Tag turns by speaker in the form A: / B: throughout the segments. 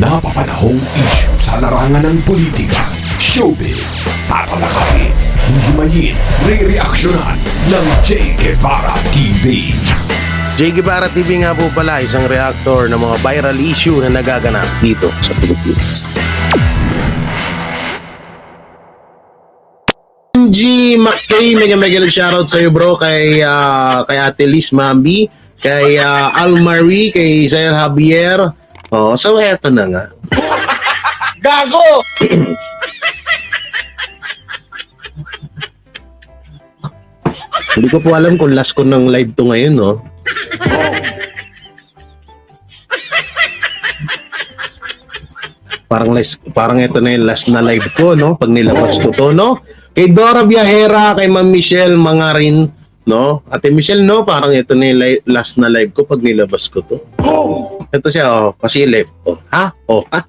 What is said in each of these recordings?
A: napapanahong issue sa larangan ng politika, showbiz, tatalakayin, hihimayin, re-reaksyonan ng Che Guevara TV.
B: Che Guevara TV nga po pala, isang reactor ng mga viral issue na nagaganap dito sa Pilipinas. G. McKay, mega shoutout sa iyo bro, kay Ate Liz Mambi, kay Almarie, kay Zael Javier. Oh, so eto na nga.
C: Gago!
B: Hindi ko po alam kung last ko ng live to ngayon, no? Parang ito na yung last na live ko, no? Pag nilabas ko to, no? Kay Dora Viajera, kay Ma'am Michelle Mangarin, no? Ate Michelle, no? Parang ito na yung last na live ko pag nilabas ko to. Ito siya, oh. Pasilip. Oh, ha? Oh, ha?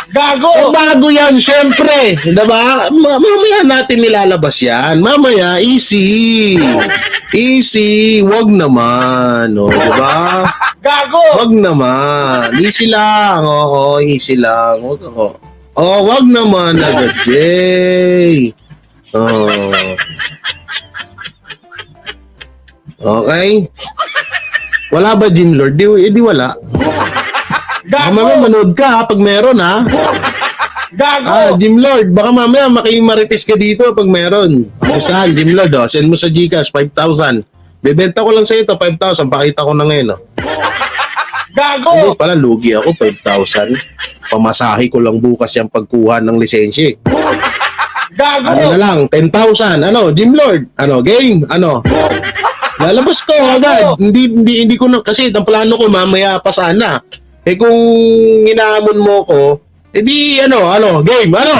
C: Gago!
B: So bago yan, syempre. Diba? Mamaya natin nilalabas yan. Mamaya, easy. Easy. Wag naman. O, diba?
C: Gago!
B: Wag naman. Easy lang. Oo, easy lang. Wag naman agad, Jay. Oh. Okay? Wala ba, Jim Lord? Di wala. Baka mamaya manood ka ha, pag meron ha.
C: Gago!
B: Jim Lord, baka mamaya makimarites ka dito pag meron. Saan, Jim Lord, oh, send mo sa Gcash, 5,000. Bebenta ko lang sa ito, 5,000. Pakita ko na ngayon. Oh.
C: Gago!
B: Hindi pala, lugi ako, 5,000. Pamasahe ko lang bukas yung pagkuha ng lisensya.
C: Gago!
B: Ano na lang, 10,000. Ano, Jim Lord? Ano, game? Ano? Lalabas ko agad. Hindi ko na, kasi ang plano ko mamaya pa sana. Eh kung hinahamon mo ko, edi game, ano?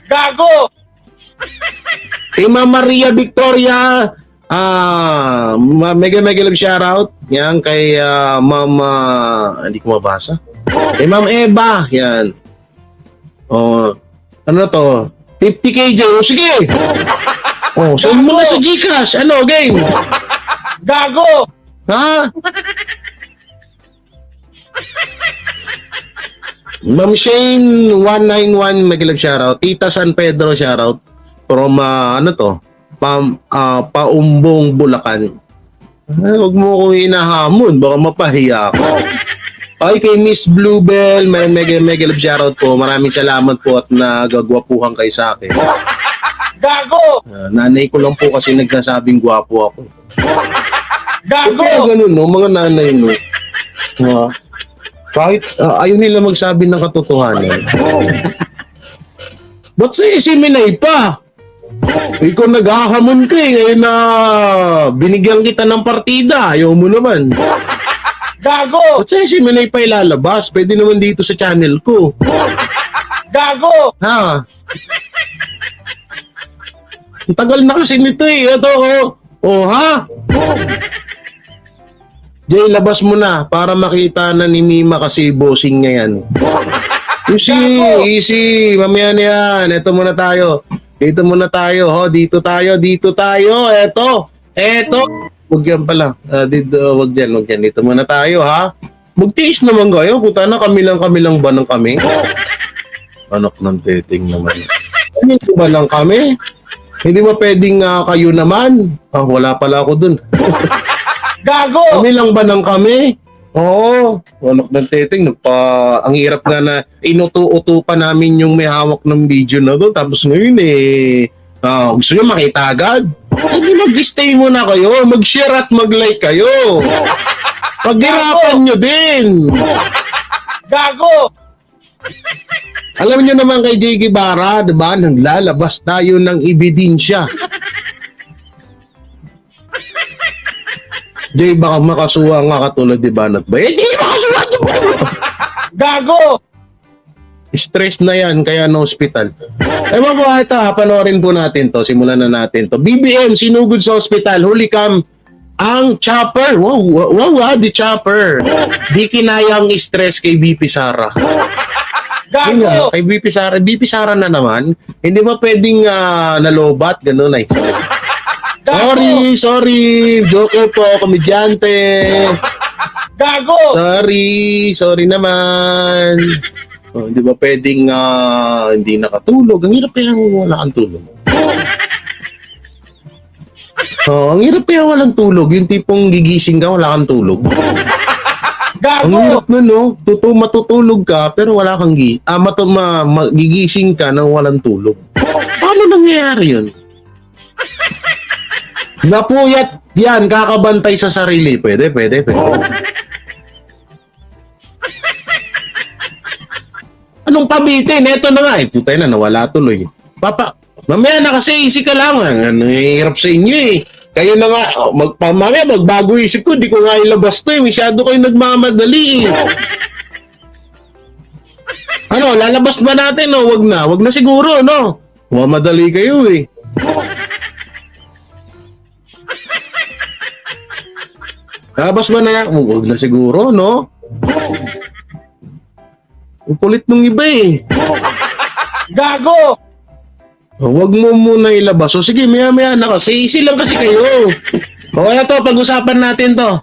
C: Gago!
B: Kay Ma'am Maria Victoria, mega love shoutout. Yan kay Ma'am, hindi ko mabasa. Kay Ma'am Eva, yan. Oh, ano to? 50k dyan. Oh, sige. Oh, send mo na sa Gcash. Ano, game?
C: Gago!
B: Ha? Ma'am Shane 191 mega-love shoutout. Tita San Pedro shoutout from Paumbong, Bulacan. Huwag mo ko hinahamon, baka mapahiya ako. Ay, kay Miss Bluebell, mega-love shoutout po. Maraming salamat po at nagagwapuhan kayo sa akin.
C: Gago!
B: Nanay ko lang po kasi nagsasabing gwapo ako.
C: Gago!
B: Kaya ganun, no? Mga nanay, no? Kahit ayaw nila magsabi ng katotohanan. Ba't si Minay pa? Ikaw naghahamon ka eh. Ngayon na binigyan kita ng partida. Ayaw mo naman.
C: Gago!
B: Ba't si Minay pa ilalabas? Pwede naman dito sa channel ko.
C: Gago!
B: Ha? Ang tagal na kasi nito eh. Ito oh. Ha? Jay, labas mo na para makita na ni Mima kasi bossing niya yan. Easy. Mamaya na yan. Ito muna tayo. Dito tayo. Eto. Huwag yan pala. Huwag dyan. Dito muna tayo, ha? Magtiis naman kayo. Puta na, kami lang ba ng kami? Anak ng dating naman. Kami ba lang kami? Hindi ba pwedeng kayo naman? Wala pala ako dun.
C: Gago!
B: Kami lang ba ng kami? Oo. Anak ng teteng, ang hirap nga na inuto-uto pa namin yung may hawak ng video na doon. Tapos ngayon gusto nyo makita agad? Hindi mag-stay muna kayo. Mag-share at mag-like kayo. Paghirapan nyo din.
C: Gago!
B: Alam nyo naman kay Che Guevara, diba? Naglalabas tayo ng ebidensya. Jay, baka makasuha nga katulad ni Banat ba? Hindi makasuha!
C: Gago!
B: Stress na yan, kaya no hospital. Ewan po, ito panoorin po natin to. Simulan na natin to. BBM, sinugod sa hospital. Huli kam ang chopper. Wow, the chopper. Di kinayang stress kay BP Sara.
C: Gago!
B: Kay BP Sara na naman. Hindi ba pwedeng nalobat? Ganun ay. Sorry. Joker po, komedyante.
C: Gago!
B: Sorry naman. Oh, di ba pwedeng hindi nakatulog? Ang hirap kaya wala kang tulog. Oh, ang hirap kaya walang tulog. Yung tipong gigising ka, wala kang tulog. Ang
C: Gago!
B: hirap nun, no? Matutulog ka, pero wala kang gigising ka nang walang tulog. Paano nangyayari yun? Napuyat yan, kakabantay sa sarili. Pwede. Anong pabitin? Eto na nga. Putay na, nawala tuloy. Mamaya na kasi easy ka lang. Hirap sa inyo eh. Kayo na nga, mamaya magbago isip ko, di ko nga ilabas to eh. Masyado kayo nagmamadali eh. Ano, lalabas ba natin o wag na? Wag na siguro, no? Mamadali kayo eh. Lalabas ba na? Wag na siguro, no? Ang kulit nung iba eh.
C: Gago!
B: Wag mo muna ilabas. O sige, maya-maya na kasi. Easy lang kasi kayo. O ano to, pag-usapan natin to.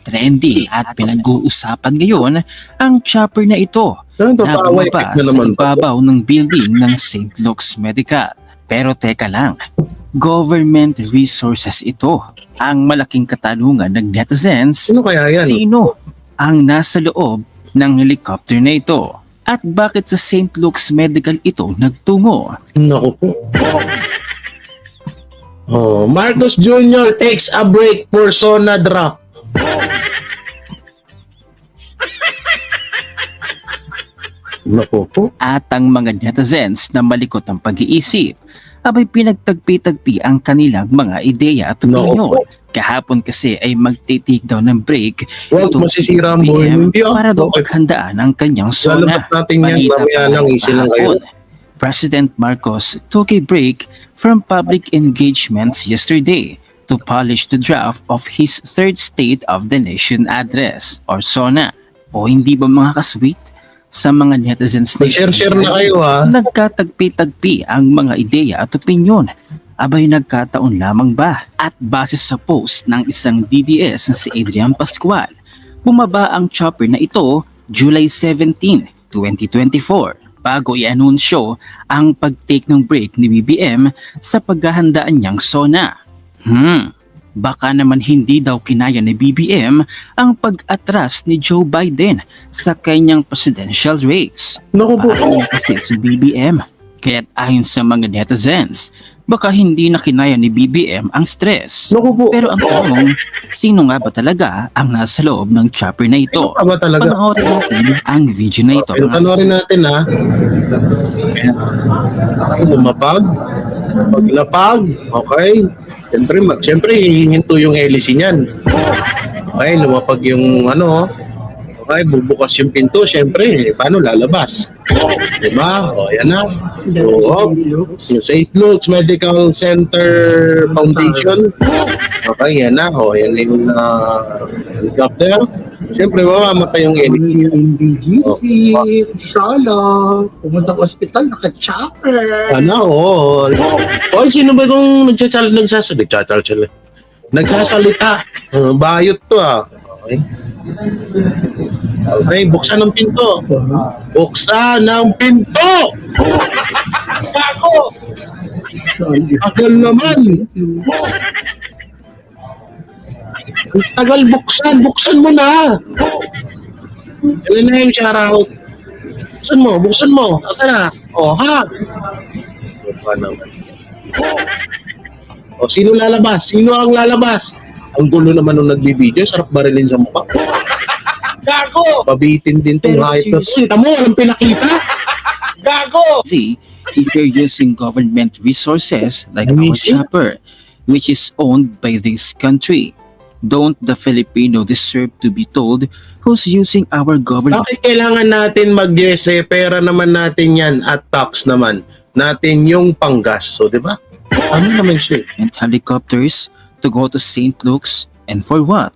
D: Trending at pinag-uusapan ngayon ang chopper na ito
B: Ano to,
D: na
B: paaway
D: bumaba
B: na
D: sa
B: naman to.
D: ibabaw ng building ng St. Luke's Medical. Pero teka lang, government resources ito. Ang malaking katanungan ng netizens,
B: Ano kaya yan?
D: sino ang nasa loob ng helicopter na ito? At bakit sa St. Luke's Medical ito nagtungo?
B: Naku po. Oh, Marcos Jr. takes a break for Sona drop. Naku po.
D: At ang mga netizens na malikot ang pag-iisip, abay pinagtagpi-tagpi ang kanilang mga ideya at opinion.
B: Naku.
D: Kahapon kasi ay magtitake daw ng break
B: Huwag
D: itong
B: masisira ang
D: si
B: buhay
D: BBM
B: mo. Hindi
D: para daw
B: Okay.
D: paghandaan ang kanyang sona.
B: Lalabas natin yan.
D: Balita
B: Mamaya
D: pa
B: lang. Easy lang kayo.
D: kahapon, President Marcos took a break from public engagements yesterday to polish the draft of his third State of the Nation address or SONA. O hindi ba mga kasweet? Sa mga netizens
B: Mag-share na kayo ha.
D: nagkatagpi-tagpi ang mga ideya at opinyon. Abay nagkataon lamang ba? At base sa post ng isang DDS na si Adrian Pascual, bumaba ang chopper na ito July 17, 2024 bago i-anunsyo ang pag-take ng break ni BBM sa paghahandaan niyang SONA. Baka naman hindi daw kinaya ni BBM ang pag-atras ni Joe Biden sa kanyang presidential race.
B: Naku po.
D: Paano kasi si BBM? Kaya't ayon sa mga netizens, baka hindi na kinaya ni BBM ang stress.
B: Naku po.
D: Pero ang tanong, sino nga ba talaga ang nasa loob ng chopper na ito?
B: Ano ka ba talaga?
D: Panoorin natin ang video na ito.
B: Pero panoorin natin ha. Lumapag. Paglapag. Okay. Siyempre, hihinto yung hélice niyan. Okay, lumapag yung ano. Okay, bubukas yung pinto. Siyempre, paano lalabas? Diba? O, yan na. Oo. Yung St. Luke's Medical Center Foundation. Okay, yan na. O, yan na yung helicopter. Siyempre, mamamatay yung hélice.
E: Yung BGC, Shala, pumunta ng ospital, naka-chopper.
B: Ano, oo. Oy, sino ba kung nagsasalita? Bayot to ah. Okay. Okay, buksan ng pinto. Buksan ng pinto!
C: Gago!
B: Tagal naman. Ang tagal buksan. Buksan mo na. Ilan na yung shoutout? Buksan mo. Asa na? O, ha? O, sino lalabas? Sino ang lalabas? Ang gulo naman nung nagbibideo. Sarap barilin sa mukha.
C: Gago!
B: Pabitin din itong
D: Pero
B: hype na.
D: seriously.
B: Kita mo, walang pinakita.
C: Gago!
D: See, if you're using government resources like our
B: Amazing.
D: chopper, which is owned by this country, don't the Filipino deserve to be told who's using our government
B: Bakit kailangan natin mag-guess eh? Pera naman natin yan at tax naman. Natin yung panggas. So, di ba? Ano naman siya?
D: and helicopters to go to St. Luke's, and for what?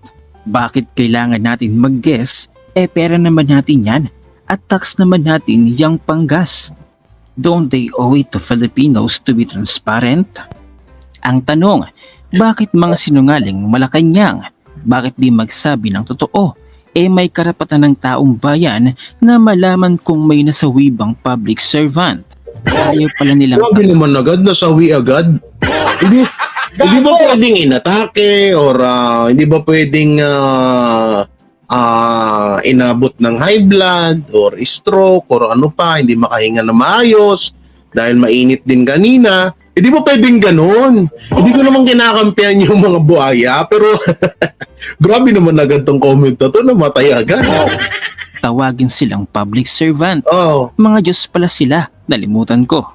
D: Bakit kailangan natin mag-guess? Pera naman natin yan at tax naman natin yung panggas. Don't they owe it to Filipinos to be transparent? Ang tanong, bakit mga sinungaling Malacanang? Bakit di magsabi ng totoo? may karapatan ng taong bayan na malaman kung may nasawi bang public servant. Ayaw pala nilang
B: Grabe naman agad, nasawi agad. Hindi ba pwedeng inatake or hindi ba pwedeng inabot ng high blood or stroke or ano pa, hindi makahinga na maayos dahil mainit din kanina. Hindi ba pwedeng ganun? Hindi ko naman kinakampihan yung mga buhaya, pero grabe naman agad tong comment na to, namatay agad.
D: tawagin silang public servant.
B: Oh,
D: Mga Diyos pala sila, nalimutan ko.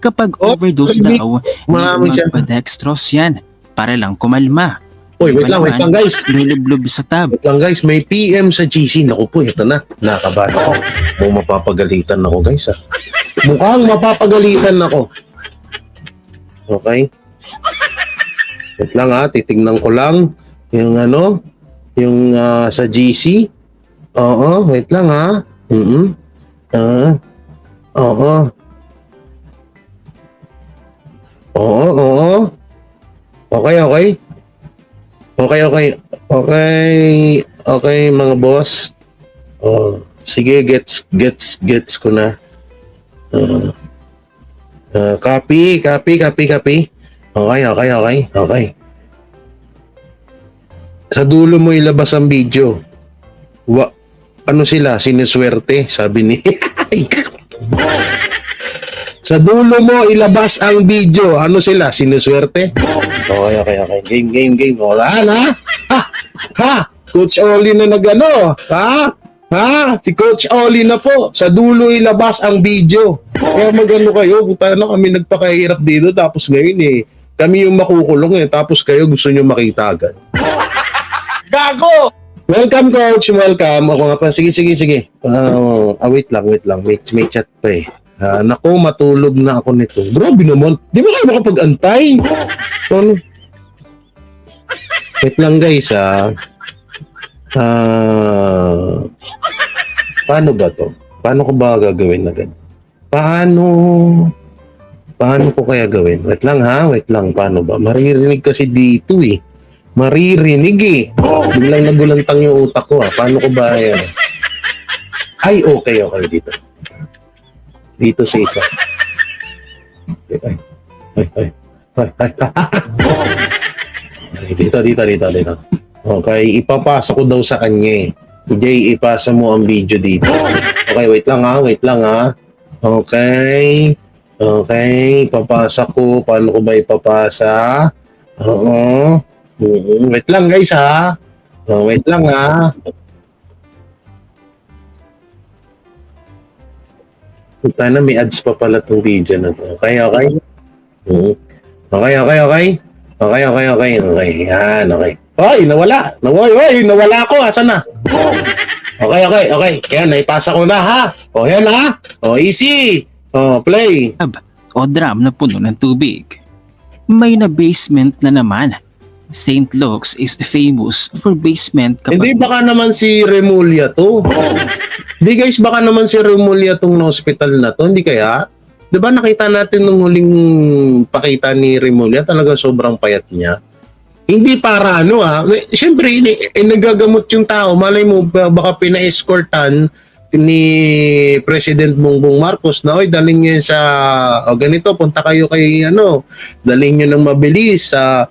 D: Kapag
B: Oh,
D: overdose
B: may-
D: daw,
B: marami siya.
D: magpa-dextrose yan para lang kumalma.
B: Uy, wait lang guys.
D: Lulublob sa tab.
B: Wait lang guys, may PM sa GC. Naku po, ito na. Nakabahan ako. Mukhang mapapagalitan ako guys ha. Mukhang mapapagalitan ako. Okay? Wait lang ha, titignan ko lang yung yung sa GC. Oo, wait lang ha. Oo. Oo. Okay. Okay, mga boss. Oh, sige, gets ko na. Copy. Okay. Sa dulo mo ilabas ang video. Ano sila? Sinuswerte, sabi ni. Sa dulo mo ilabas ang video. Ano sila? Sinuswerte? Okay. Game. Wala na. Ha? Coach Oli na nagano. Ha? Si Coach Oli na po. Sa dulo ilabas ang video. Kaya magano kayo. Buta na kami nagpakahirap dito. Tapos ngayon kami yung makukulong tapos kayo gusto nyo makita agad.
C: Gago!
B: Welcome, Coach. Welcome. Ako nga pa. Sige. Wait lang. May chat pa eh. Naku, matulog na ako nito. Grabe naman. Di ba kayo makapag-antay? Ano? Wait lang, guys, paano ba to? Paano ko ba gagawin agad? Paano ko kaya gawin? Wait lang. Paano ba? Maririnig kasi dito eh. Biglang nagulantang yung utak ko Paano ko ba yan? Ay, okay dito. Dito sa isa. Ay. Dito. Okay, ipapasa ko daw sa kanya Jay, ipasa mo ang video dito. Okay, wait lang ha. Okay, ipapasa ko. Paano ko ba ipapasa? Oo. Wait lang guys ha. Wait lang ha. Puta na, may ads pa pala itong video na to. Okay. Okay. Yan, okay. Hoy, nawala ako. Asan na? Okay. Kaya naipasa ko na ha. O, yan ha. O, easy. O, play.
D: O drum na puno ng tubig. May na basement na naman. St. Luke's is famous for basement
B: Hindi, baka naman si Remulla to. Hindi guys, baka naman si Remulla tong hospital na to. Hindi kaya? Diba nakita natin nung huling pakita ni Remulla, talagang sobrang payat niya. Hindi para siyempre, nagagamot yung tao. Malay mo, baka pina-escortan ni President Bongbong Marcos na, daling niyo sa, ganito, punta kayo kay, daling niyo ng mabilis sa,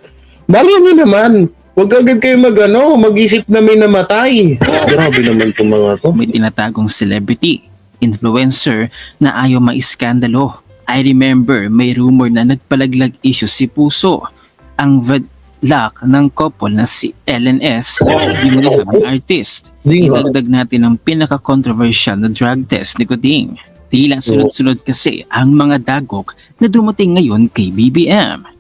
B: malay mo naman, huwag agad kayo mag-isip na may namatay. Grabe naman itong mga to.
D: May tinatagong celebrity, influencer na ayaw maiskandalo. I remember may rumor na nagpalaglag issue si Puso. Ang vedlock ng couple na si LNS, yung rehabang artist. Idagdag natin ang pinaka-controversial na drug test ni Kuding. Tila sunod-sunod kasi ang mga dagok na dumating ngayon kay BBM.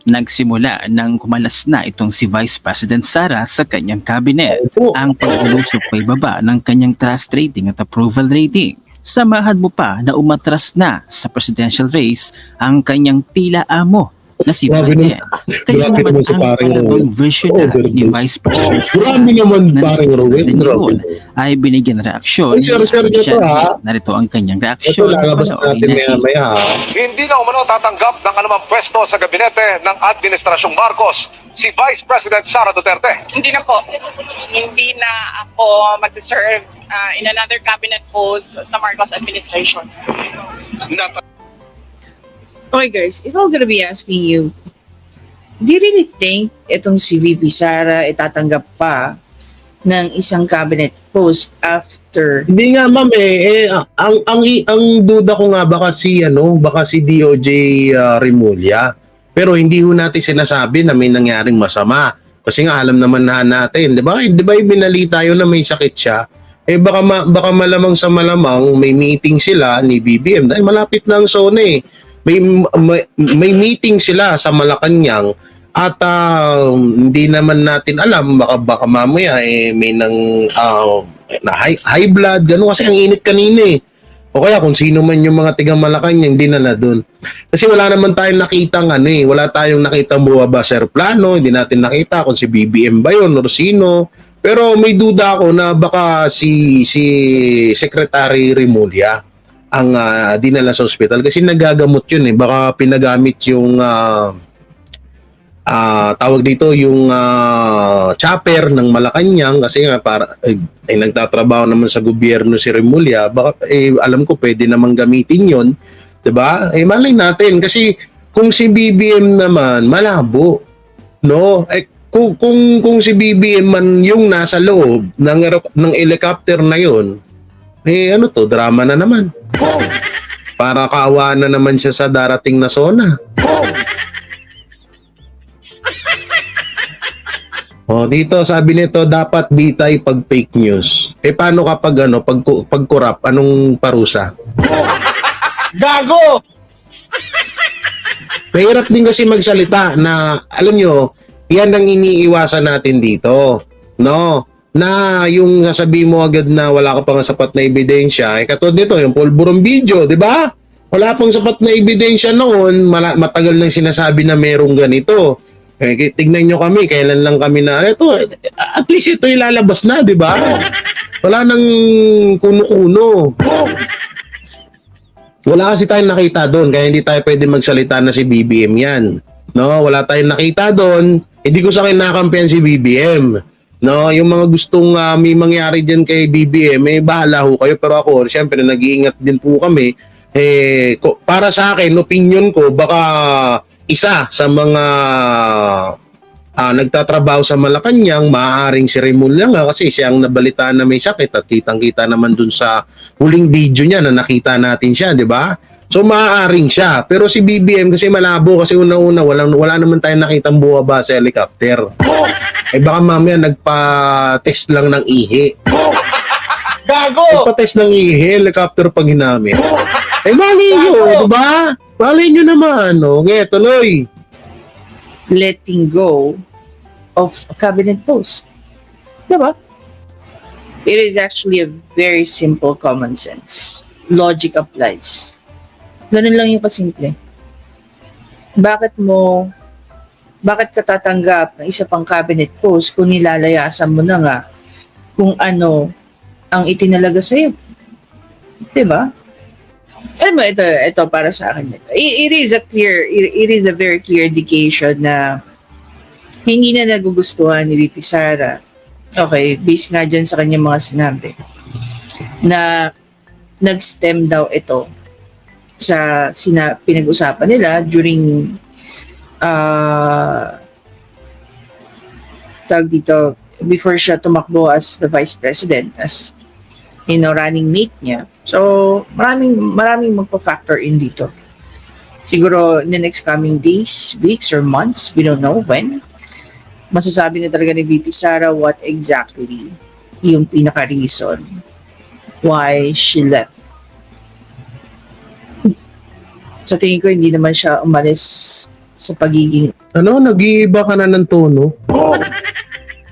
D: Nagsimula nang kumalas na itong si Vice President Sara sa kanyang cabinet. Ang paglulusok pa ibaba ng kanyang trust rating at approval rating. Samahan mo pa na umatras na sa presidential race ang kanyang tila amo, na si
B: Grabe
D: Baye. Kaya
B: grabe
D: naman
B: naman si
D: ang
B: paring
D: palabang
B: Roel.
D: version na ni Vice President
B: Grabe naman paring Roel.
D: na
B: Grabe.
D: yun ay binigyan ng reaksyon
B: Ay, sir, nyo to, ha?
D: Narito ang kanyang
B: Ito,
D: reaksyon.
B: lalabas natin
D: Panoorin
B: maya ha.
C: Hindi na umano tatanggap ng anumang pwesto sa gabinete ng Administrasyong Marcos si Vice President Sara Duterte.
F: Hindi na po. Hindi na ako magsiserve in another cabinet post sa Marcos administration.
G: Okay guys, if I'm gonna be asking you, do you really think itong si VP Sara itatanggap pa ng isang cabinet post after?
B: Hindi nga ma'am ang duda ko nga baka si DOJ Remulla. Pero hindi ho natin sinasabi na may nangyaring masama. Kasi nga alam naman natin, 'di ba? 'Di ba ibinalita yun na may sakit siya? Baka malamang sa malamang may meeting sila ni BBM dahil malapit na ang zona eh. May meeting sila sa Malacanang at hindi naman natin alam baka mamaya may na high blood gano'n kasi ang init kanina eh. O kaya kung sino man yung mga tigang Malacanang dinala doon. Kasi wala naman tayong nakitang wala tayong nakitang bumaba sa aeroplano, hindi natin nakita kung si BBM ba yun o sino. Pero may duda ako na baka si Secretary Remulla ang dinala sa ospital kasi nagagamot yun eh. Baka pinagamit yung tawag dito yung chopper ng Malacanang kasi nga para nagtatrabaho naman sa gobyerno si Remulla. Baka alam ko pwede namang gamitin yon, 'di ba? Malay natin kasi kung si BBM naman malabo, no? Kung si BBM man yung nasa loob ng helicopter na yon, drama na naman. Para kaawa na naman siya sa darating na zona. Dito sabi nito dapat bitay pag fake news. Paano kapag pag corrupt, anong parusa?
C: Gago!
B: Mahirap din kasi magsalita na alam nyo, yan ang iniiwasan natin dito. No? Na yung sasabi mo agad na wala ka pang sapat na ebidensya, katulad nito, yung pulburong video, di ba? Wala pang sapat na ebidensya noon, matagal nang sinasabi na merong ganito. Tignan nyo kami, kailan lang kami na, at least ito ilalabas na, di ba? Wala nang kuno-kuno. Wala kasi tayong nakita doon, kaya hindi tayo pwede magsalita na si BBM yan. No, wala tayong nakita doon, hindi ko sa akin nakampihan si BBM. No, yung mga gustong may mangyari diyan kay BBM, bahala ho kayo. Pero ako, siyempre, nag-iingat din po kami. Para sa akin, opinion ko, baka isa sa mga nagtatrabaho sa Malacanang, maaaring si Remulla nga kasi siya ang nabalitaan na may sakit at kitang-kita naman dun sa huling video niya na nakita natin siya, di ba? So maaaring siya. Pero si BBM kasi malabo kasi una-una wala naman tayong nakitang bumaba sa helicopter. Baka mamaya nagpa-test lang ng ihi.
C: Gago!
B: Nagpa-test ng ihi, helicopter pag ginamit. Mali nyo, diba? Mali nyo naman, no? Ngayon, tuloy.
G: Letting go of a cabinet post. Diba? It is actually a very simple common sense. Logic applies. Ganun lang yung kasimple. Bakit ka tatanggap ng isa pang cabinet post kung nilalayasan mo na nga kung ano ang itinalaga sa'yo? Diba? Alam mo, ito para sa akin. It is a very clear indication na hindi na nagugustuhan ni VP Sara. Okay, based nga dyan sa kanyang mga sinabi na nag-stem daw ito sa pinag-usapan nila during tawag dito, before siya tumakbo as the vice president, as running mate niya. So, maraming magpa-factor in dito. Siguro in the next coming days, weeks, or months, we don't know when, masasabi na talaga ni VP Sara what exactly yung pinaka-reason why she left. Sa tingin ko, hindi naman siya umalis sa pagiging...
B: Nag-iiba ka na ng tono?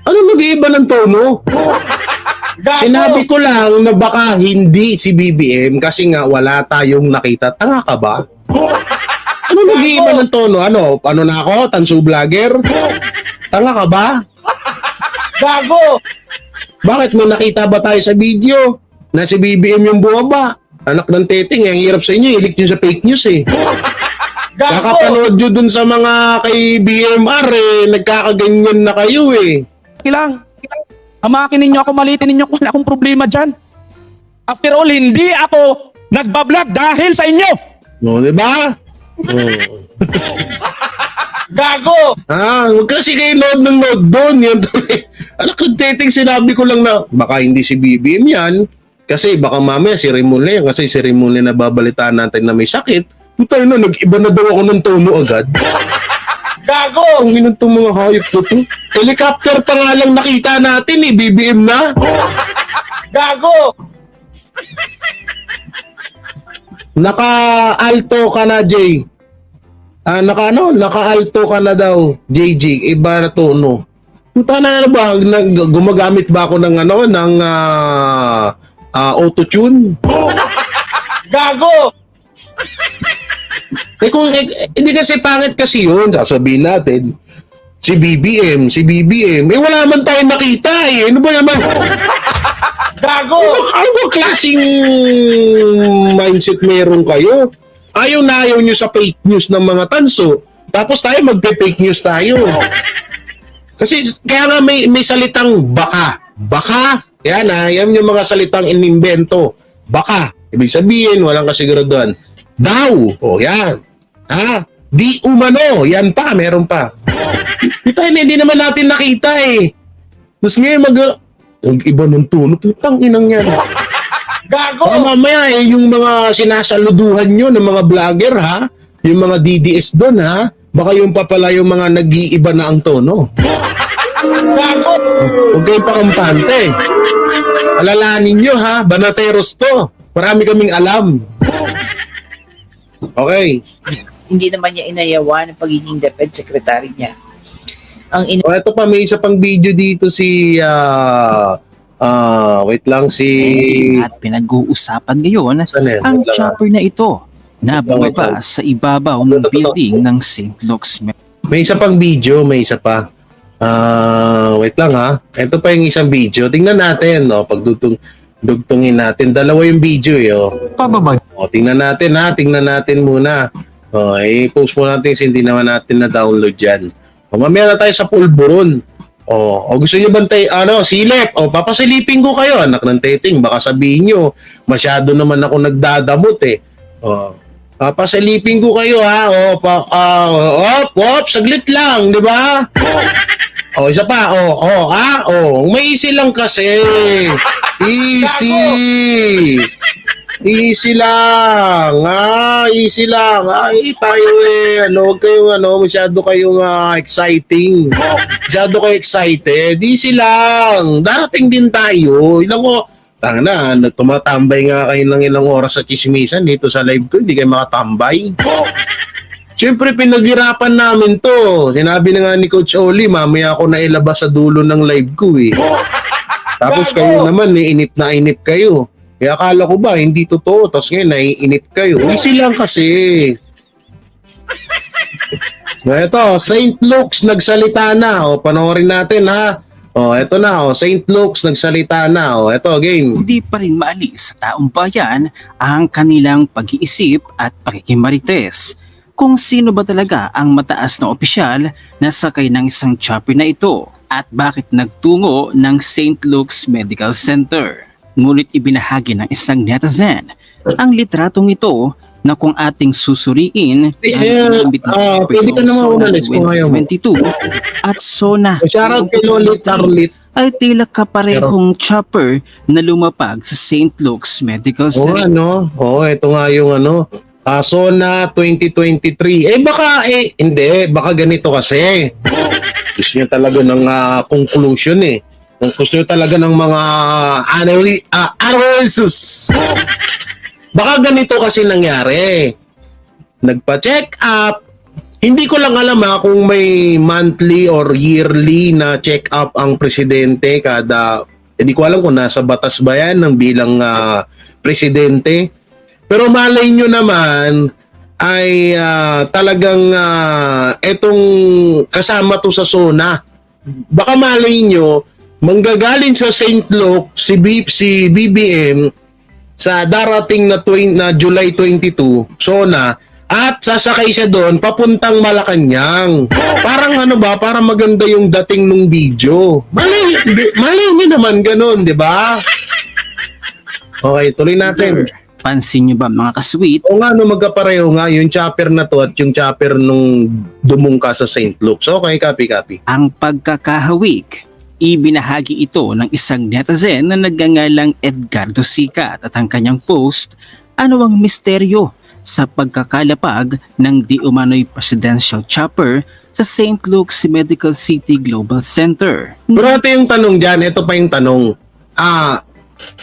B: Nag-iiba ng tono? Sinabi ko lang na baka hindi si BBM kasi nga wala tayong nakita. Tanga ka ba? Ano nag-iiba ng tono? Ano na ako? Tansu vlogger? Tanga ka ba?
E: Gago!
B: Bakit may nakita ba tayo sa video na si BBM yung bumaba? Anak ng teteng, ang hirap sa inyo, ilik nyo sa fake news eh. Kakapanood nyo dun sa mga kay BMR eh, nagkakaganyan na kayo eh.
H: Ilang. Hamakin ninyo ako, malitin ninyo kung wala akong problema dyan. After all, hindi ako nagbablog dahil sa inyo.
B: No, di ba? Oh.
E: Gago!
B: Huwag kasi kayo nod doon. Yan tuloy. Anak ng teteng, sinabi ko lang na baka hindi si BBM yan. Kasi baka mamaya si Remole yan. Kasi si Remole na babalitaan natin na may sakit. Putay na, nag-iba na daw ako ng tono agad.
E: Gago!
B: Ang inang itong mga hayop to to. Helicopter pa nga lang nakita natin eh, BBM na.
E: Gago!
B: Naka-alto ka na, Jay. Naka-alto ka na daw, JJ. Iba na tono. Puta na ba? Gumagamit ba ako ng auto-tune?
E: Gago!
B: Hindi kasi pangit kasi yun. Sasabihin natin, si BBM. Wala man tayong nakita eh. Ano ba naman?
E: Gago!
B: Ano ba klaseng mindset meron kayo? Ayaw nyo sa fake news ng mga tanso. Tapos tayo magpe-fake news tayo. Kasi kaya nga may salitang baka. Baka. Yan yung mga salitang inimbento. Baka. Ibig sabihin, walang kasiguraduhan. Daw. O yan. Di umano. Yan pa. Meron pa. Hindi naman natin nakita eh. Tapos ngayon yung iba ng tono. Putang inang yan.
E: Gago!
B: Mamaya yung mga sinasaluduhan nyo ng mga vlogger ha. Yung mga DDS doon ha. Baka yung pa pala yung mga nag-iiba na ang tono.
E: Gago!
B: Huwag kayong pakampante. Alalahanin nyo ha. Banateros to. Marami kaming alam. Okay.
G: Hindi naman niya inayawan ang pagiging DepEd secretary niya. Ang
B: Ito pa, may isa pang video dito si wait lang si
D: At pinag-uusapan ngayon
B: Saan yan?
D: ang
B: Wait lang,
D: chopper na ito na
B: Wait lang, wait
D: bumaba
B: lang.
D: sa ibabaw ng building ng St. Luke's.
B: May isa pang video, may isa pa. Wait lang ha. Ito pa yung isang video. Tingnan natin, no, dugtungin natin. Dalawa yung video, O, tingnan natin muna. O, i-post mo natin kasi hindi naman natin na-download yan. O, mamaya na tayo sa pulburon. O gusto nyo bantay, silip. O, papasilipin ko kayo, anak ng teting. Baka sabihin nyo, masyado naman ako nagdadamot eh. O, papasilipin ko kayo ha. Saglit lang, di ba? Isa pa, may easy lang kasi. Easy lang. Easy lang. Tayo huwag kayong masyado kayong exciting. Masyado kayo excited. Easy lang. Darating din tayo. Tumatambay nga kayo ng ilang oras sa chismisan dito sa live ko. Hindi kayo makatambay. Siyempre, pinaghirapan namin to. Sinabi na nga ni Coach Oli, mamaya ako na ilabas sa dulo ng live ko eh. Tapos kayo naman, inip na inip kayo. Kaya akala ko ba, hindi totoo. Tapos ngayon, naiinip kayo. Easy lang kasi. Ito, St. Luke's nagsalita na. Panoorin natin ha. Ito na. St. Luke's nagsalita na. Ito, game.
D: Hindi pa rin maalis sa taong bayan ang kanilang pag-iisip at pakikimarites. Kung sino ba talaga ang mataas na opisyal na sakay ng isang chopper na ito at bakit nagtungo ng St. Luke's Medical Center. Ngunit ibinahagi ng isang netizen ang litratong ito na kung ating susuriin
B: pwede ka naman umalis kung ayaw mo.
D: 22 at SONA
B: Shoutout kay Lolit Tarlit.
D: ay tila kaparehong chopper na lumapag sa St. Luke's Medical Center.
B: Ito nga yung SONA 2023. Hindi. Baka ganito kasi. Gusto niya talaga ng conclusion eh. Gusto niya talaga ng mga analysis. Baka ganito kasi nangyari. Nagpa-check up. Hindi ko lang alam kung may monthly or yearly na check up ang presidente kada. Hindi ko alam kung nasa batas ba yan ng bilang presidente. Pero malay nyo naman, ay talagang etong kasama to sa SONA. Baka malay nyo, manggagaling sa St. Luke si BBM sa darating na July 22, SONA, at sasakay siya doon papuntang Malacanang. Parang ano ba, para maganda yung dating nung video. Malay nyo naman ganun, di ba? Okay, tuloy natin.
D: Pansin nyo ba mga kasweet?
B: O nga, no, magkapareho nga yung chopper na to at yung chopper nung dumungka sa St. Luke. So, okay, copy.
D: Ang pagkakahawig, ibinahagi ito ng isang netizen na nagngangalang Edgardo Sicat at ang kanyang post, ano ang misteryo sa pagkakalapag ng di umano'y presidential chopper sa St. Luke's Medical City Global Center.
B: Pero ito yung tanong dyan, ito pa yung tanong.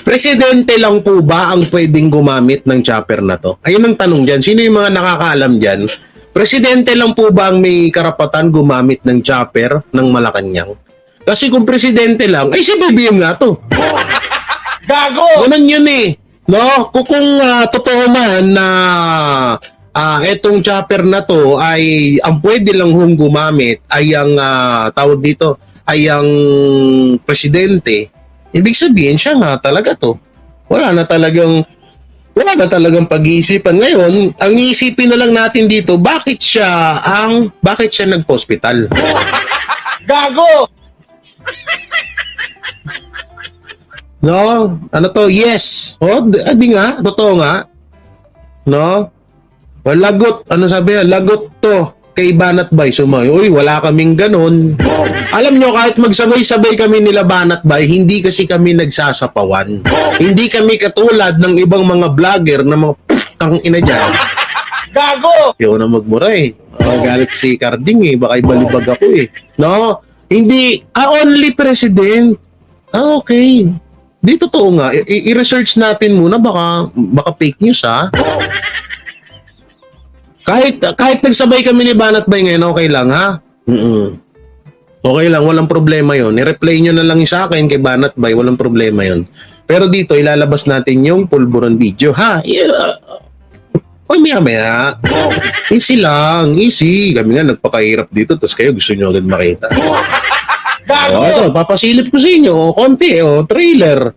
B: Presidente lang po ba ang pwedeng gumamit ng chopper na to? Ayun ang tanong dyan. Sino yung mga nakakaalam dyan? Presidente lang po ba ang may karapatan gumamit ng chopper ng Malacanang? Kasi kung presidente lang, ay si BBM nga to.
E: Gago!
B: Ganun yun eh. No? Kung totoo man na etong chopper na to ay ang pwede lang hong gumamit ay ang tawag dito ay ang presidente, ibig sabihin siya nga talaga to. Wala na talagang pag-iisipan. Ngayon, ang iisipin na lang natin dito, bakit siya nagpa-hospital?
E: Gago!
B: No? Ano to? Yes. Di nga, totoo nga. No? O lagot, ano sabi niya? Lagot to kay Banat Bay. Sumayo, uy, wala kaming ganun. Alam nyo, kahit magsabay-sabay kami nila Banat Bay, hindi kasi kami nagsasapawan. Hindi kami katulad ng ibang mga vlogger na mga tang ina dyan.
E: Gago!
B: Ayaw na magmura eh. Galit si Carding eh. Baka ibalibag ako eh. No? Hindi. Only president. Okay. Di totoo nga. I-research natin muna. Baka fake news ha. Kahit nagsabay kami ni Banat Bay ngayon, okay lang ha? Okay lang, walang problema yon. I-replay nyo na lang sa akin kay Banat Bay, walang problema yon. Pero dito, ilalabas natin yung pulburon video, ha? Uy, maya. Easy lang, easy. Kami nga nagpakahirap dito, tapos kayo gusto nyo agad makita.
E: Gago!
B: Ito, papasilip ko sa inyo, konti, trailer.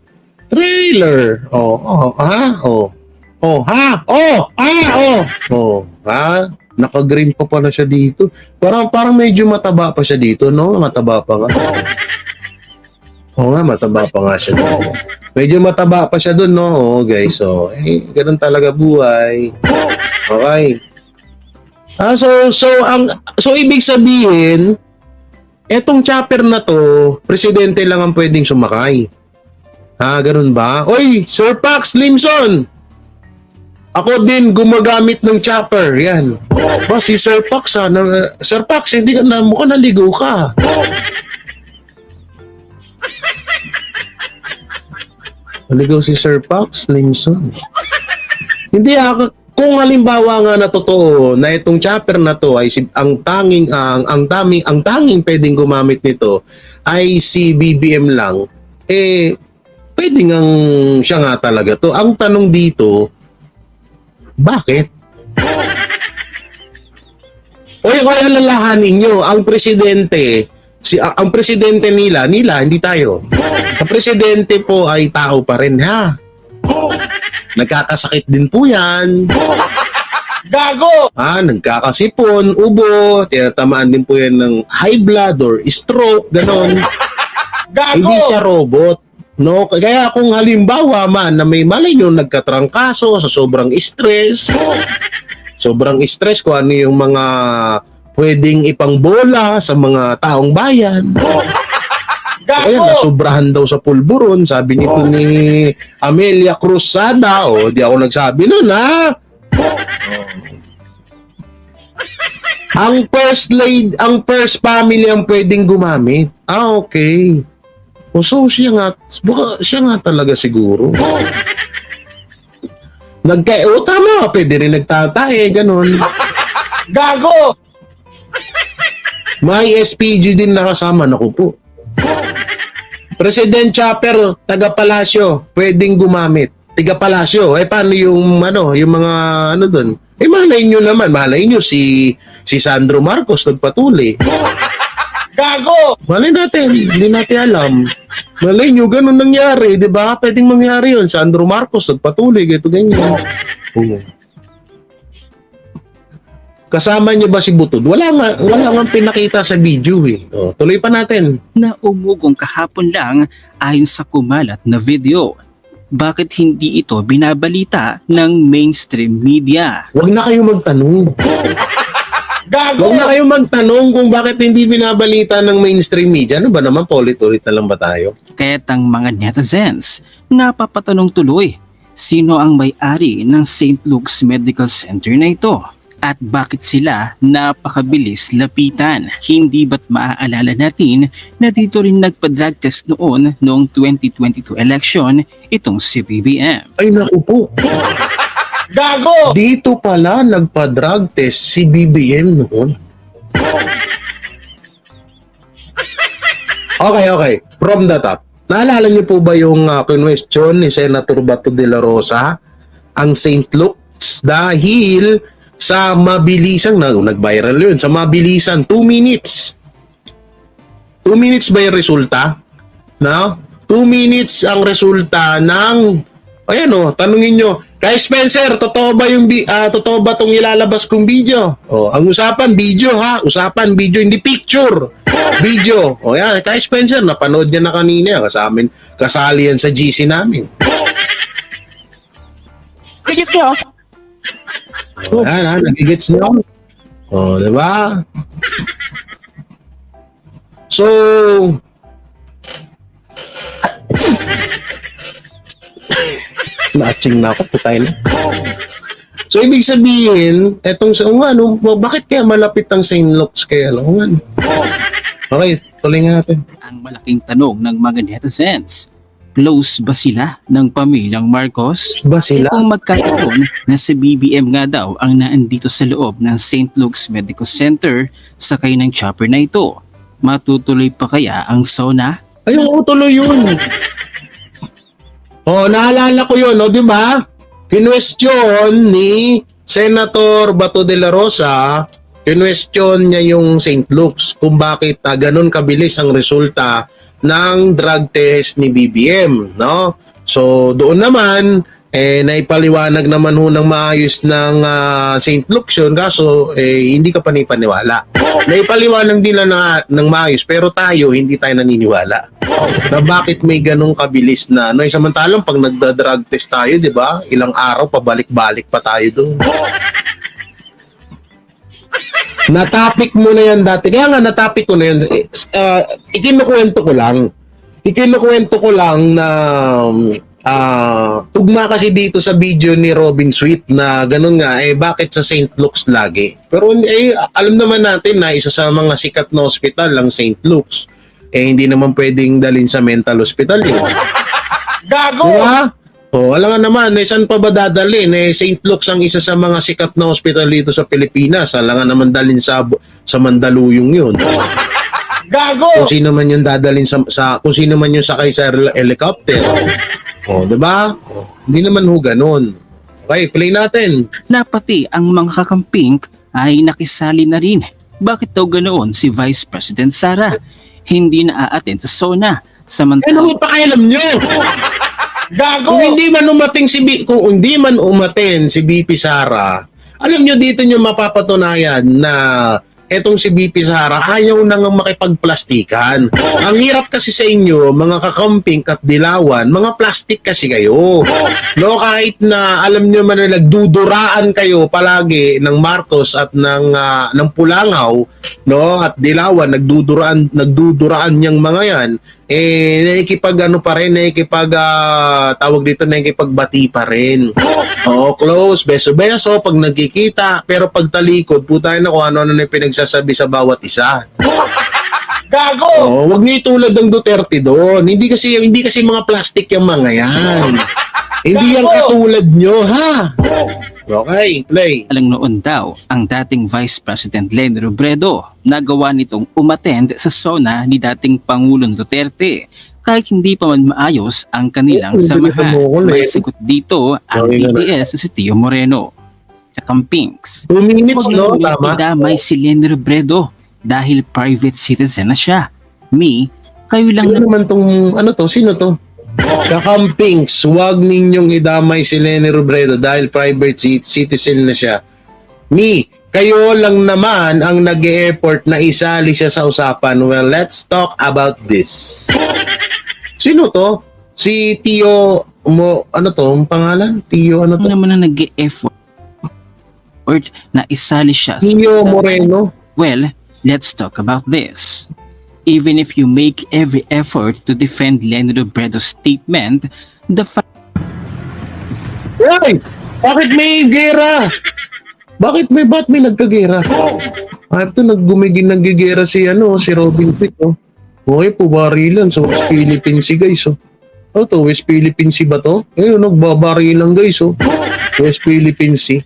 B: Naka-green pa pala siya dito. Parang medyo mataba pa siya dito, no? Mataba pa nga. Mataba pa nga siya dito. Medyo mataba pa siya doon, no? Guys, ganun talaga buhay. Okay. So ibig sabihin, etong chopper na to, presidente lang ang pwedeng sumakay. Ganun ba? Oy, Sir Pax Limson! Ako din gumagamit ng chopper. Yan. Ba, si Sir Pax Sir Pax, hindi ka na, mukhang naligo ka. Naligo si Sir Pax Limson. Hindi kung halimbawa nga na totoo na itong chopper na to ay ang tanging pwedeng gumamit nito ay si BBM lang, pwede ngang siya nga talaga to. Ang tanong dito, bakit? O yung kaya lalahanin nyo, ang presidente nila, hindi tayo. Ang presidente po ay tao pa rin, ha? Nagkakasakit din po yan.
E: Gago!
B: Nagkakasipon, ubo, tinatamaan din po yan ng high blood or stroke, ganon.
E: Gago!
B: Hindi siya robot. No, kaya kung halimbawa man na may malay nyo nagkatrangkaso sa sobrang stress kung ano yung mga pwedeng ipangbola sa mga taong bayan. Kaya nasubrahan daw sa pulburon, sabi nito ni Amelia Cruzada. Di ako nagsabi nun, ha? Ang first family ang pwedeng gumamit. Okay. So siya nga talaga siguro. Tama, pwede rin nagtatay, ganon.
E: Gago!
B: May SPG din nakasama, naku po. President Chopper, taga-palasyo, pwedeng gumamit. Taga-palasyo, paano yung mga doon? Eh malay nyo naman, malay nyo si Sandro Marcos nagpatuli.
E: Gago!
B: Malay natin, hindi natin alam. Malay nyo, ganun nangyari, di ba? Pwedeng mangyari yun. Sandro Marcos nagpatuli, ganito ganyan. Kasama niya ba si Butod? Wala nga pinakita sa video eh. O, tuloy pa natin.
D: Na umugong kahapon lang ayon sa kumalat na video. Bakit hindi ito binabalita ng mainstream media?
B: Huwag na kayo magtanong.
E: Gago!
B: Huwag na kayo magtanong kung bakit hindi binabalita ng mainstream media. Ano ba naman, paulit-ulit na lang ba tayo?
D: Kaya't ang mga netizens napapatanong tuloy, sino ang may-ari ng St. Luke's Medical Center na ito? At bakit sila napakabilis lapitan? Hindi ba't maaalala natin na dito rin nagpa-drug test noong 2022 election itong si BBM?
B: Ay naku po,
E: Gago!
B: dito pala nagpa-drug test si BBM noon. Okay. From the top. Naalala niyo po ba yung question ni Senator Bato de la Rosa ang St. Luke's dahil sa mabilisang, nag-viral yun, sa mabilisan, 2 minutes. 2 minutes ba yung resulta? No? 2 minutes ang resulta ng, ayan o, tanungin nyo, kay Spencer, totoo ba itong ilalabas kong video? O, ang usapan, video ha, usapan, video, hindi picture. Video. O yan, kay Spencer, napanood niya na kanina, kasali yan sa GC namin.
H: Higit nyo.
B: Yan ha, nagigits nyo. O, diba? So, matching na ako, putay na. So, ibig sabihin, bakit kaya malapit ang St. Luke's kaya? Okay, tuloy nga natin.
D: Ang malaking tanong ng mga netizens, close ba sila ng pamilyang Marcos?
B: Ba sila?
D: Kung magkataon na si BBM nga daw ang naandito sa loob ng St. Luke's Medical Center sakay ng chopper na ito, matutuloy pa kaya ang SONA?
B: Ay, oo, tuloy yun. Naalala ko yun, di ba? Kinwestiyon ni Senator Bato de la Rosa, kinwestiyon niya yung St. Luke's kung bakit ganun kabilis ang resulta ng drug test ni BBM, no? So, doon naman, naipaliwanag naman ho ng maayos ng St. Luke's yun, kaso hindi ka panipaniwala. Naipaliwanag nila ng maayos, pero tayo, hindi tayo naniniwala. Na bakit may ganong kabilis na, samantalang pag nagda-drug test tayo, di ba? Ilang araw, pabalik-balik pa tayo doon. Natapik mo na yan dati. Kaya nga natapik ko na yan. Ikinukwento ko lang na tugma kasi dito sa video ni Robin Sweet na ganun nga, bakit sa St. Luke's lagi? Pero alam naman natin na isa sa mga sikat na hospital ang St. Luke's. Hindi naman pwedeng dalhin sa mental hospital yun.
E: Gago!
B: Diba? Alam nga naman, saan pa ba dadalhin? St. Luke's ang isa sa mga sikat na hospital dito sa Pilipinas. Alam nga naman dalhin sa Mandaluyong yun.
E: Gago!
B: Kung sino man yung dadalhin kung sino man yung sakay sa helicopter. Diba? Hindi naman ho ganun. Okay, play natin.
D: Na pati ang mga kakamping ay nakisali na rin. Bakit daw ganoon si Vice President Sara? Hindi na-a-attend sa SONA.
B: Ano mo pakialam nyo?
E: Gago!
B: Kung hindi man umaten si BP Sara, alam nyo dito nyo mapapatunayan na etong si BP Sara ayaw nang makipagplastikan. Ang hirap kasi sa inyo, mga kakamping at dilawan, mga plastic kasi kayo. No, kahit na alam nyo man na nagduduraan kayo palagi ng Marcos at ng Pulangaw, no, at dilawan, nagduduraan yang mga yan, nakikipagbati pa rin. Close, beso-beso, pag nagkikita, pero pag talikod, puta na kung ano-ano na pinagsasabi sa bawat isa.
E: Gago!
B: Wag niyo tulad ng Duterte doon. Hindi kasi mga plastic yung mga yan. Hindi yan katulad nyo, ha? Okay, play.
D: Alang noon daw, ang dating Vice President Leni Robredo nagawa nitong umattend sa SONA ni dating Pangulong Duterte kahit hindi pa man maayos ang kanilang samahan. May sagot dito ang DPS si Tio Moreno. sa campings.
B: 2 minutes,
D: Huwag
B: no?
D: niyo
B: Tama.
D: idamay si Leni Robredo dahil private citizen na siya. Me, kayo lang
B: Ano
D: na
B: naman tong, ano to? Sino to? Kakampings, huwag ninyong idamay si Leni Robredo dahil private citizen na siya. Me, kayo lang naman ang nag-e-effort na isali siya sa usapan. Well, let's talk about this. Sino to? Si Tio mo, ano to? Ang pangalan? Tio, ano to?
D: naman na nag-e-effort na isali siya sa
B: Tio
D: usapan.
B: Moreno.
D: Well, let's talk about this. Even if you make every effort to defend Leni Robredo's statement, the fact
B: Hoy! Bakit may gera? Ba't may nagkagera? Ito naggigera si Robin Pitt, oh. Hoy, pubarilan sa West Philippines guys, oh. Ano to? West Philippines ba to? Ayun, nagbabarilan guys, oh. West Philippines Sea.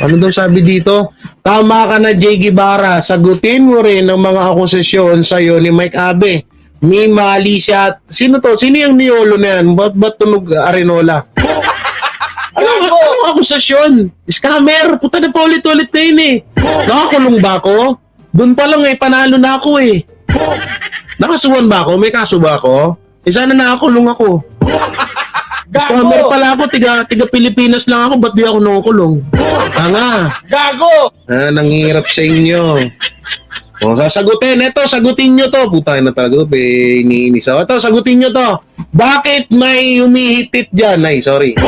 B: Ano daw sabi dito? Tama ka na, Jay Guevara. Sagutin mo rin ang mga akusasyon sa'yo ni Mike Abe. May mali siya. Sino to? Sino yung Niolo na yan? Ba't tunog Arenola? Ano akusasyon? Scammer! Puta na pa ulit-ulit na yun eh. Nakakulong ba ako? Doon pa lang panalo na ako eh. Nakasuhan ba ako? May kaso ba ako? Sana nakakulong ako. Scammer pala ako, tiga Pilipinas lang ako, ba't di ako nakukulong? Tanga.
E: Gago!
B: Nanghihirap sa inyo. O, sasagutin. Ito, sagutin nyo to. Puta na talaga ito. Iniinis ako. Ito, sagutin nyo to. Bakit may humihitit dyan? Ay, sorry.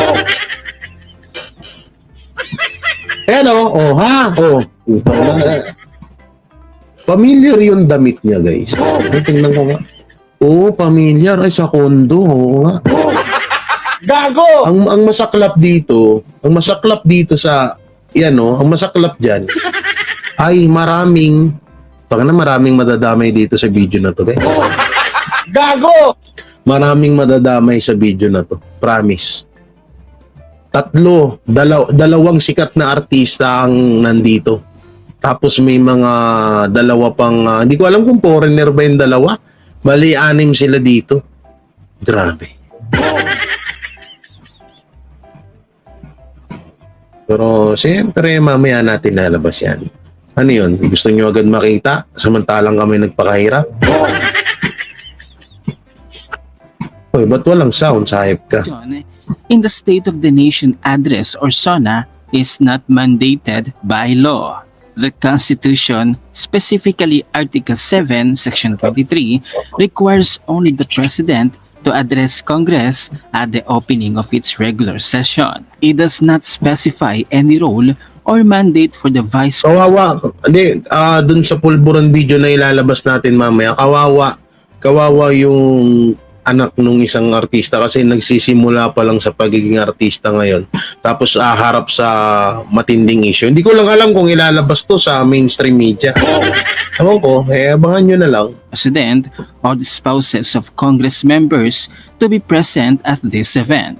B: Ayan o. Oh, ha? Oh. Puta na. Familiar yung damit niya, guys. Tingnan ko nga. Oo, familiar. Ay, sa kondo. Oo nga.
E: Gago!
B: Ang masaklap dito sa ang masaklap diyan ay maraming madadamay dito sa video na to, guys.
E: Gago!
B: Maraming madadamay sa video na to. Promise. Dalawang sikat na artista ang nandito. Tapos may mga dalawa pang hindi ko alam kung foreigner ba yung dalawa. Bali 6 sila dito. Grabe. Pero siyempre mamaya natin lalabas yan. Ano yun? Gusto nyo agad makita? Samantalang kami nagpakahirap? Hoy, ba't walang sound? Sahip ka.
D: in the State of the Nation Address or SONA is not mandated by law. The Constitution, specifically Article 7, Section 23, requires only the President to address Congress at the opening of its regular session. It does not specify any role or mandate for the Vice
B: Kawawa. Hindi, dun sa pulburan video na ilalabas natin mamaya, kawawa yung anak nung isang artista kasi nagsisimula pa lang sa pagiging artista ngayon. Tapos harap sa matinding issue. Hindi ko lang alam kung ilalabas to sa mainstream media. Ewan ko, abangan nyo na lang.
D: President or the spouses of Congress members to be present at this event.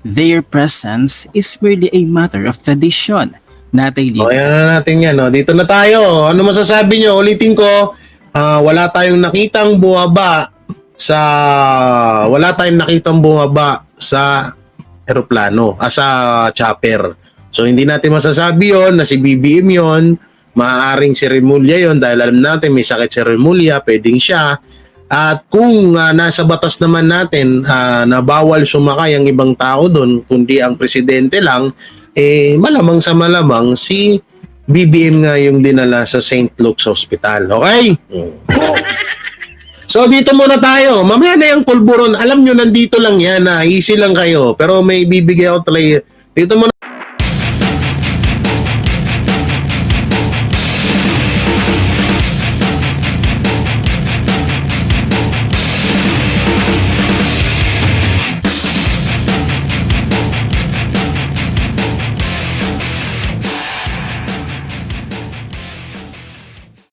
D: Their presence is merely a matter of tradition, not a legal.
B: Ayan na natin yan. Dito na tayo. Ano masasabi nyo? Ulitin ko, wala tayong nakitang bumaba sa eroplano, sa chopper. So hindi natin masasabi yon na si BBM yon, maaaring si Remulla yon dahil alam natin may sakit si Remulla, pwedeng siya. At kung nasa batas naman natin na bawal sumakay ang ibang tao doon, kundi ang presidente lang, malamang sa malamang si BBM nga yung dinala sa St. Luke's Hospital. Okay? So dito muna tayo. Mamaya na yung pulburon. Alam nyo, nandito lang yan. Easy lang kayo. Pero may bibigay ako try. Dito muna.